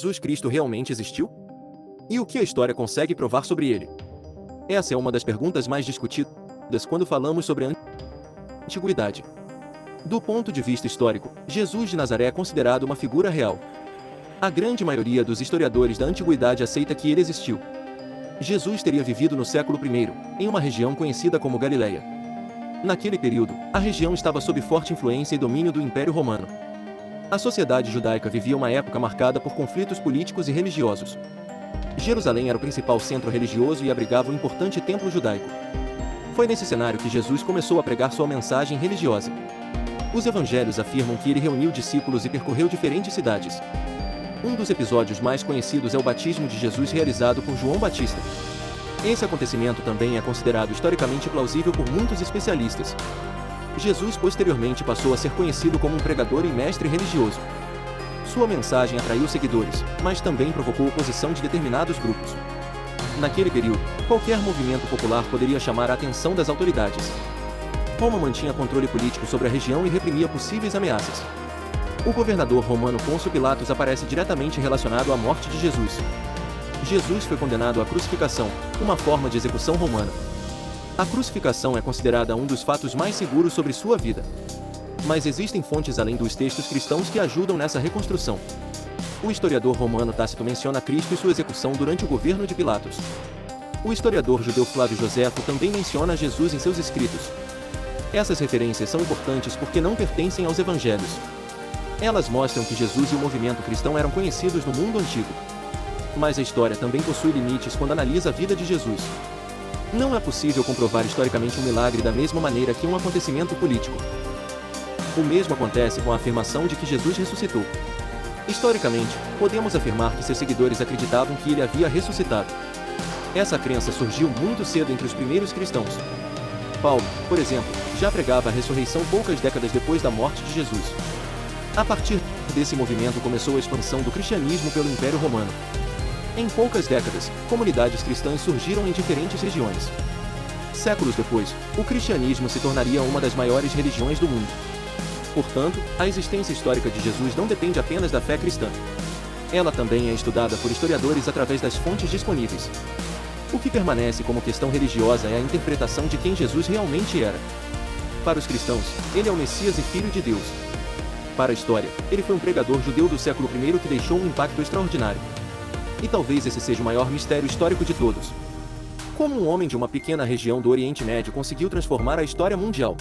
Jesus Cristo realmente existiu? E o que a história consegue provar sobre ele? Essa é uma das perguntas mais discutidas quando falamos sobre a antiguidade. Do ponto de vista histórico, Jesus de Nazaré é considerado uma figura real. A grande maioria dos historiadores da antiguidade aceita que ele existiu. Jesus teria vivido no século I, em uma região conhecida como Galileia. Naquele período, a região estava sob forte influência e domínio do Império Romano. A sociedade judaica vivia uma época marcada por conflitos políticos e religiosos. Jerusalém era o principal centro religioso e abrigava um importante templo judaico. Foi nesse cenário que Jesus começou a pregar sua mensagem religiosa. Os evangelhos afirmam que ele reuniu discípulos e percorreu diferentes cidades. Um dos episódios mais conhecidos é o batismo de Jesus realizado por João Batista. Esse acontecimento também é considerado historicamente plausível por muitos especialistas. Jesus posteriormente passou a ser conhecido como um pregador e mestre religioso. Sua mensagem atraiu seguidores, mas também provocou oposição de determinados grupos. Naquele período, qualquer movimento popular poderia chamar a atenção das autoridades. Roma mantinha controle político sobre a região e reprimia possíveis ameaças. O governador romano Pôncio Pilatos aparece diretamente relacionado à morte de Jesus. Jesus foi condenado à crucificação, uma forma de execução romana. A crucificação é considerada um dos fatos mais seguros sobre sua vida. Mas existem fontes além dos textos cristãos que ajudam nessa reconstrução. O historiador romano Tácito menciona Cristo e sua execução durante o governo de Pilatos. O historiador judeu Flávio Joséfo também menciona Jesus em seus escritos. Essas referências são importantes porque não pertencem aos evangelhos. Elas mostram que Jesus e o movimento cristão eram conhecidos no mundo antigo. Mas a história também possui limites quando analisa a vida de Jesus. Não é possível comprovar historicamente um milagre da mesma maneira que um acontecimento político. O mesmo acontece com a afirmação de que Jesus ressuscitou. Historicamente, podemos afirmar que seus seguidores acreditavam que ele havia ressuscitado. Essa crença surgiu muito cedo entre os primeiros cristãos. Paulo, por exemplo, já pregava a ressurreição poucas décadas depois da morte de Jesus. A partir desse movimento começou a expansão do cristianismo pelo Império Romano. Em poucas décadas, comunidades cristãs surgiram em diferentes regiões. Séculos depois, o cristianismo se tornaria uma das maiores religiões do mundo. Portanto, a existência histórica de Jesus não depende apenas da fé cristã. Ela também é estudada por historiadores através das fontes disponíveis. O que permanece como questão religiosa é a interpretação de quem Jesus realmente era. Para os cristãos, ele é o Messias e Filho de Deus. Para a história, ele foi um pregador judeu do século I que deixou um impacto extraordinário. E talvez esse seja o maior mistério histórico de todos. Como um homem de uma pequena região do Oriente Médio conseguiu transformar a história mundial?